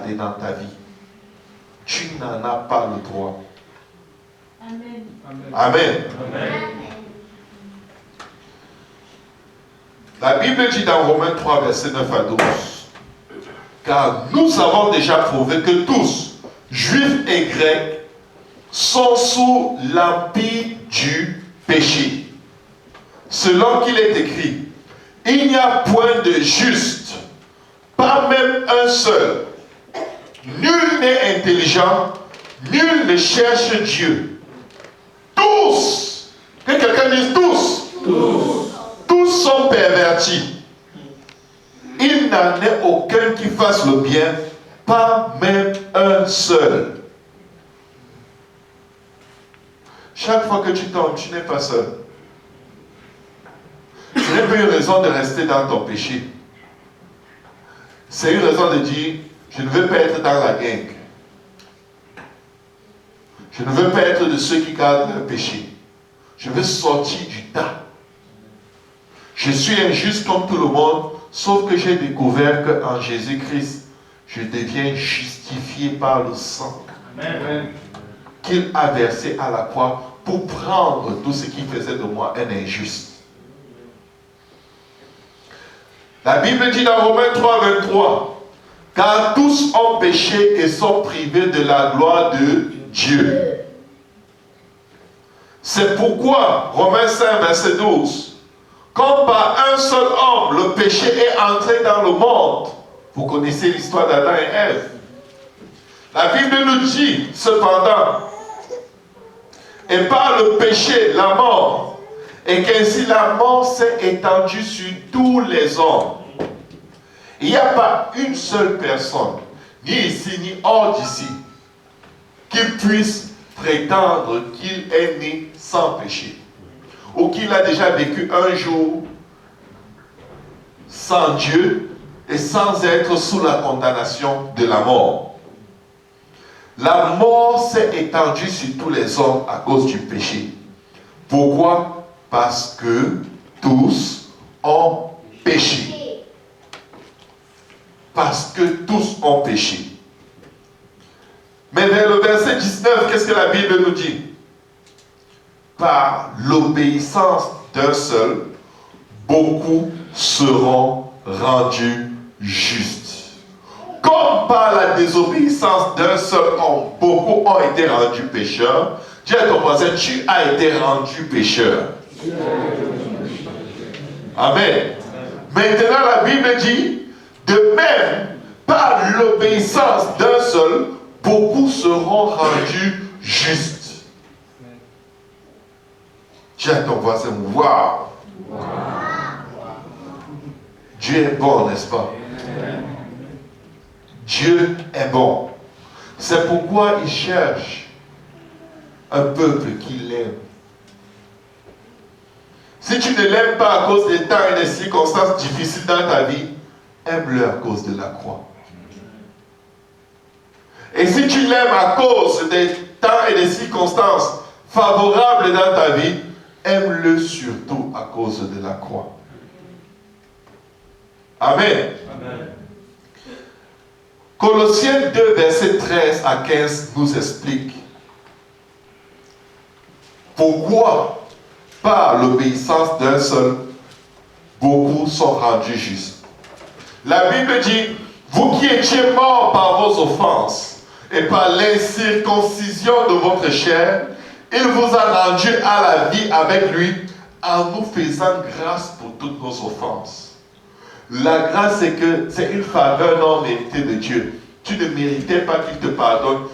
garder dans ta vie. Tu n'en as pas le droit. Amen. Amen. Amen. La Bible dit dans Romains 3, verset 9 à 12, car nous avons déjà prouvé que tous, juifs et grecs, sont sous l'empire du péché. Selon qu'il est écrit, il n'y a point de juste, pas même un seul. Nul n'est intelligent, nul ne cherche Dieu. Tous, que quelqu'un dise tous, tous sont pervertis. Il n'en est aucun qui fasse le bien, pas même un seul. Chaque fois que tu tombes, tu n'es pas seul. Ce n'est pas une raison de rester dans ton péché. C'est une raison de dire, je ne veux pas être dans la gang. Je ne veux pas être de ceux qui gardent leur péché. Je veux sortir du tas. Je suis injuste comme tout le monde, sauf que j'ai découvert qu'en Jésus-Christ, je deviens justifié par le sang qu'il a versé à la croix pour prendre tout ce qui faisait de moi un injuste. La Bible dit dans Romains 3, 23, car tous ont péché et sont privés de la gloire de Dieu. C'est pourquoi, Romains 5, verset 12, comme par un seul homme, le péché est entré dans le monde. Vous connaissez l'histoire d'Adam et Ève. La Bible nous dit, cependant, et par le péché, la mort, et qu'ainsi la mort s'est étendue sur tous les hommes. Il n'y a pas une seule personne, ni ici, ni hors d'ici, qui puisse prétendre qu'il est né sans péché, ou qu'il a déjà vécu un jour sans Dieu et sans être sous la condamnation de la mort. La mort s'est étendue sur tous les hommes à cause du péché. Pourquoi? Parce que tous ont péché. Parce que tous ont péché. Mais vers le verset 19, qu'est-ce que la Bible nous dit? Par l'obéissance d'un seul, beaucoup seront rendus justes. Comme par la désobéissance d'un seul homme, beaucoup ont été rendus pécheurs. Dis à ton voisin, tu as été rendu pécheur. Amen. Maintenant, la Bible dit, de même, par l'obéissance d'un seul, beaucoup seront rendus justes. Dis à ton voisin, waouh! Dieu est bon, n'est-ce pas? Dieu est bon. C'est pourquoi il cherche un peuple qui l'aime. Si tu ne l'aimes pas à cause des temps et des circonstances difficiles dans ta vie, aime-le à cause de la croix. Et si tu l'aimes à cause des temps et des circonstances favorables dans ta vie, aime-le surtout à cause de la croix. Amen. Amen. Colossiens 2, versets 13 à 15 nous explique pourquoi, par l'obéissance d'un seul, beaucoup sont rendus justes. La Bible dit, vous qui étiez morts par vos offenses et par l'incirconcision de votre chair, il vous a rendus à la vie avec lui en nous faisant grâce pour toutes nos offenses. La grâce, c'est une faveur non méritée de Dieu. Tu ne méritais pas qu'il te pardonne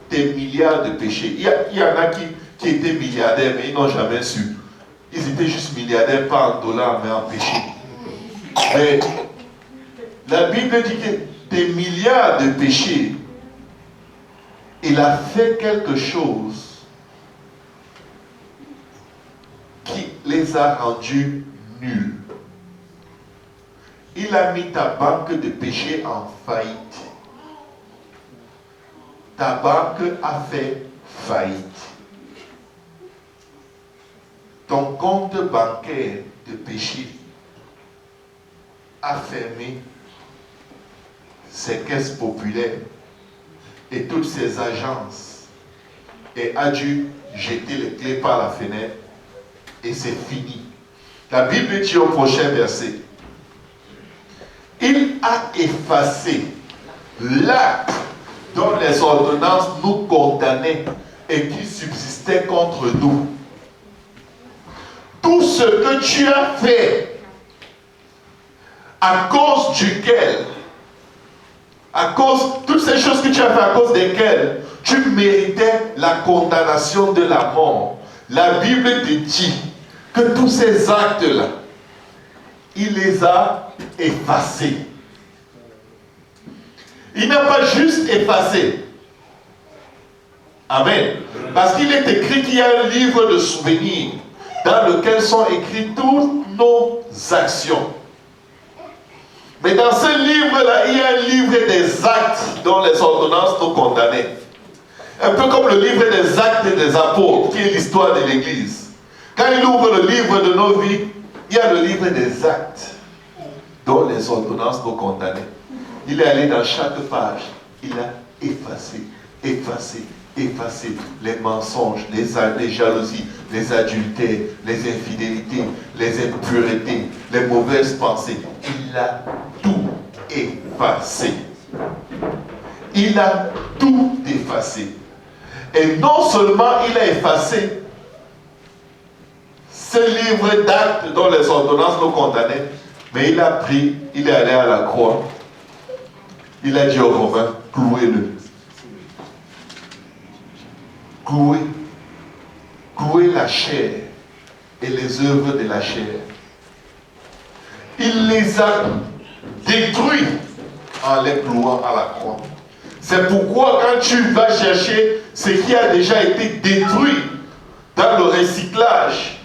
tes milliards de péchés. Il y en a qui étaient milliardaires, mais ils n'ont jamais su. Ils étaient juste milliardaires, pas en dollars, mais en péché. Mais la Bible dit que des milliards de péchés, il a fait quelque chose qui les a rendus nuls. Il a mis ta banque de péché en faillite. Ta banque a fait faillite. Ton compte bancaire de péché a fermé ses caisses populaires et toutes ses agences et a dû jeter les clés par la fenêtre et c'est fini. La Bible dit au prochain verset, il a effacé l'acte dont les ordonnances nous condamnaient et qui subsistait contre nous. Tout ce que tu as fait, à cause duquel, toutes ces choses que tu as fait à cause desquelles tu méritais la condamnation de la mort. La Bible te dit que tous ces actes-là, il les a effacés. Il n'a pas juste effacé. Amen. Parce qu'il est écrit qu'il y a un livre de souvenirs dans lequel sont écrites toutes nos actions. Mais dans ce livre-là, il y a un livre des actes dont les ordonnances nous condamnaient. Un peu comme le livre des actes des apôtres, qui est l'histoire de l'Église. Quand il ouvre le livre de nos vies, il y a le livre des actes dont les ordonnances nous condamnaient. Il est allé dans chaque page, il a effacé les mensonges, les jalousies, les adultères, les infidélités, les impuretés, les mauvaises pensées. Il a tout effacé. Il a tout effacé. Et non seulement il a effacé ce livre d'actes dont les ordonnances nous condamnaient, mais il a pris, il est allé à la croix. Il a dit aux Romains, clouez-le. Clouez la chair et les œuvres de la chair. Il les a détruits en les clouant à la croix. C'est pourquoi quand tu vas chercher ce qui a déjà été détruit dans le recyclage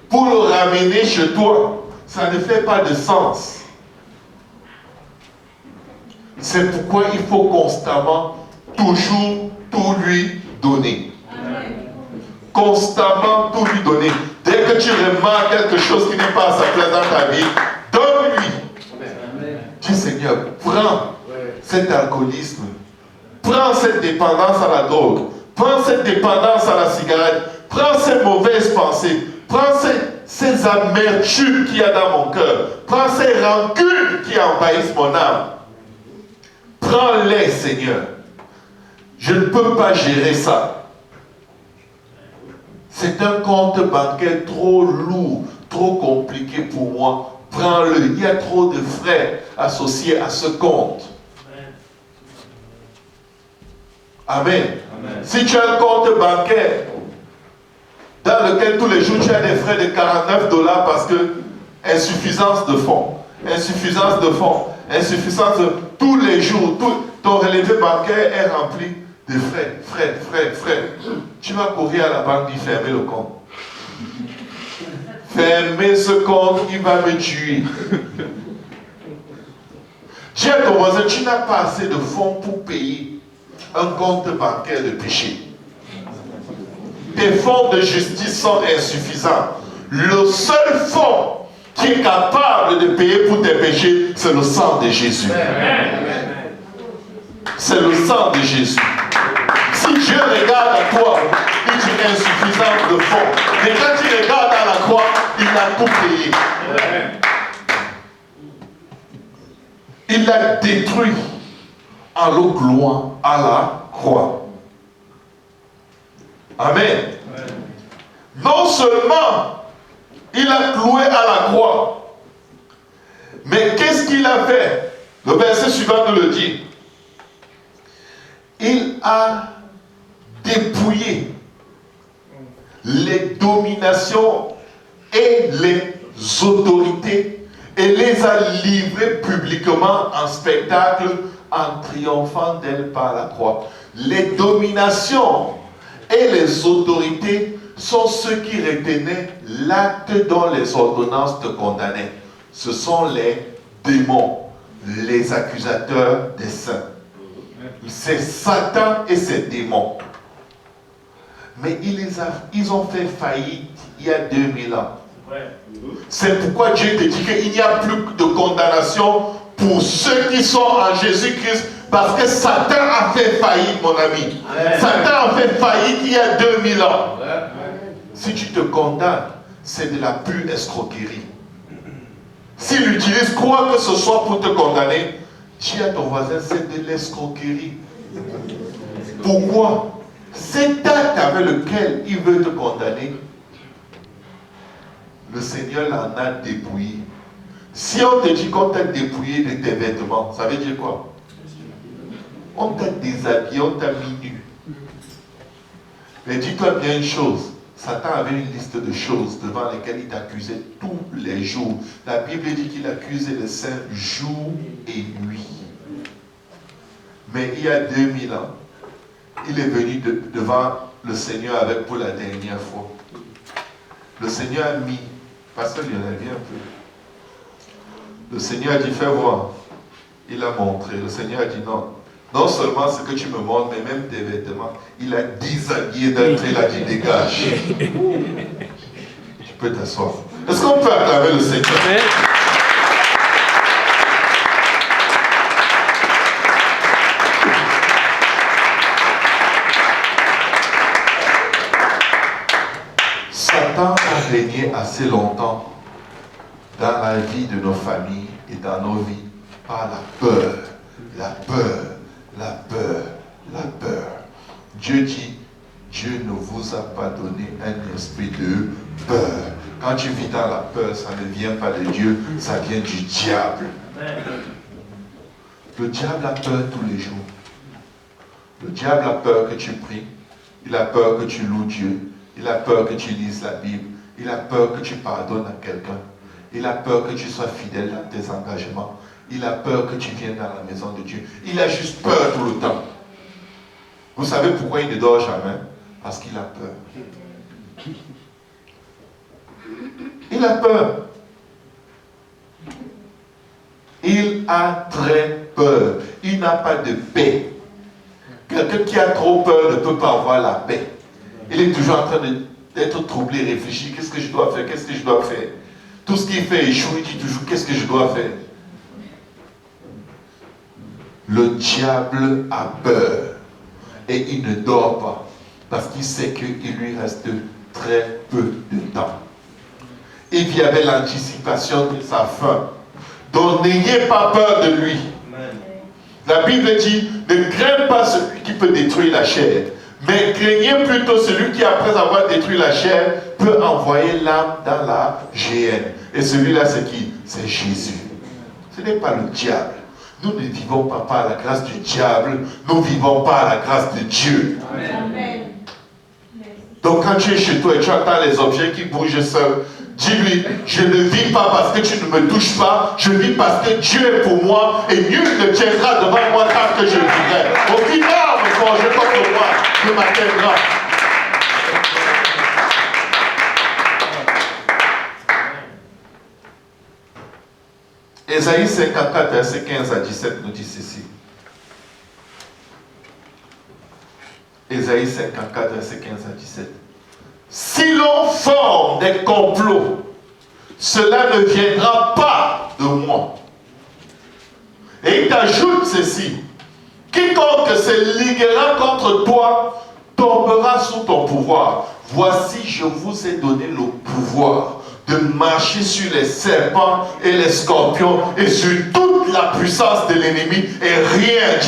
pour le ramener chez toi, ça ne fait pas de sens. C'est pourquoi il faut constamment, toujours, tout lui donner. Amen. Constamment, tout lui donner. Dès que tu remarques quelque chose qui n'est pas à sa place dans ta vie, donne-lui. Dis Seigneur, prends cet alcoolisme, prends cette dépendance à la drogue, prends cette dépendance à la cigarette, prends ces mauvaises pensées, prends ces amertumes qu'il y a dans mon cœur, prends ces rancunes qui envahissent mon âme. Prends-les, Seigneur. Je ne peux pas gérer ça. C'est un compte bancaire trop lourd, trop compliqué pour moi. Prends-le. Il y a trop de frais associés à ce compte. Amen. Amen. Si tu as un compte bancaire dans lequel tous les jours tu as des frais de $49 parce que insuffisance de fonds, insuffisance de fonds, insuffisance de tous les jours, ton relevé bancaire est rempli de frais. Tu vas courir à la banque et fermer le compte. Fermez ce compte, il va me tuer. Dis à ton voisin, tu n'as pas assez de fonds pour payer un compte bancaire de péché. Tes fonds de justice sont insuffisants. Le seul fonds qui est capable de payer pour tes péchés, c'est le sang de Jésus. C'est le sang de Jésus. Si Dieu regarde à toi, il dit insuffisance de fonds. Mais quand il regarde à la croix, il a tout payé. Il l'a détruit en le clouant à la croix. Amen. Non seulement il a cloué à la croix, mais qu'est-ce qu'il a fait? Le verset suivant nous le dit. Il a dépouillé les dominations et les autorités et les a livrées publiquement en spectacle en triomphant d'elles par la croix. Les dominations et les autorités sont ceux qui retenaient l'acte dont les ordonnances te condamnaient. Ce sont les démons, les accusateurs des saints. C'est Satan et ses démons. Mais ils ont fait faillite il y a 2000 ans. C'est pourquoi Dieu te dit qu'il n'y a plus de condamnation pour ceux qui sont en Jésus-Christ, parce que Satan a fait faillite, mon ami. Amen. Satan a fait faillite il y a 2000 ans. Amen. Si tu te condamnes, c'est de la pure escroquerie. S'il utilise quoi que ce soit pour te condamner, dis à ton voisin, c'est de l'escroquerie. Pourquoi? Cet acte avec lequel il veut te condamner, le Seigneur l'en a dépouillé. Si on te dit qu'on t'a dépouillé de tes vêtements, ça veut dire quoi? On t'a déshabillé, on t'a mis nu. Mais dis-toi bien une chose, Satan avait une liste de choses devant lesquelles il t'accusait tous les jours. La Bible dit qu'il accusait les saints jour et nuit. Mais il y a 2000 ans, il est venu devant le Seigneur avec pour la dernière fois. Le Seigneur a mis, parce qu'il y en avait un peu. Le Seigneur a dit, fais voir. Il a montré. Le Seigneur a dit, non. Non seulement ce que tu me montres, mais même tes vêtements. Il a déshabillé d'un trait, il a dit, dégage. Tu peux t'asseoir. Est-ce qu'on peut acclamer le Seigneur? Satan a régné assez longtemps dans la vie de nos familles et dans nos vies par la peur, la peur, la peur, la peur. Dieu dit, Dieu ne vous a pas donné un esprit de peur. Quand tu vis dans la peur, ça ne vient pas de Dieu, ça vient du diable. Le diable a peur tous les jours. Le diable a peur que tu pries, il a peur que tu loues Dieu, il a peur que tu lises la Bible, il a peur que tu pardonnes à quelqu'un. Il a peur que tu sois fidèle dans tes engagements. Il a peur que tu viennes dans la maison de Dieu. Il a juste peur tout le temps. Vous savez pourquoi il ne dort jamais? Parce qu'il a peur. Il a peur. Il a très peur. Il n'a pas de paix. Quelqu'un qui a trop peur ne peut pas avoir la paix. Il est toujours en train d'être troublé, réfléchir. Qu'est-ce que je dois faire? Qu'est-ce que je dois faire? Tout ce qu'il fait échoue, il dit toujours, qu'est-ce que je dois faire? Le diable a peur et il ne dort pas parce qu'il sait qu'il lui reste très peu de temps. Il vit avec l'anticipation de sa fin. Donc n'ayez pas peur de lui. La Bible dit, ne craignez pas celui qui peut détruire la chair, mais craignez plutôt celui qui, après avoir détruit la chair, peut envoyer l'âme dans la géhenne. Et celui-là, c'est qui? C'est Jésus. Ce n'est pas le diable. Nous ne vivons pas par la grâce du diable, nous vivons par la grâce de Dieu. Amen. Donc quand tu es chez toi et tu entends les objets qui bougent seuls, dis-lui, je ne vis pas parce que tu ne me touches pas, je vis parce que Dieu est pour moi et nul ne tiendra devant moi tant que je vivrai. Au final, me forger contre moi, je m'atteindra. Ésaïe 54, verset 15 à 17 nous dit ceci. Ésaïe 54, verset 15 à 17. Si l'on forme des complots, cela ne viendra pas de moi. Et il t'ajoute ceci. Quiconque se liguera contre toi tombera sous ton pouvoir. Voici, je vous ai donné le pouvoir de marcher sur les serpents et les scorpions et sur toute la puissance de l'ennemi et rien.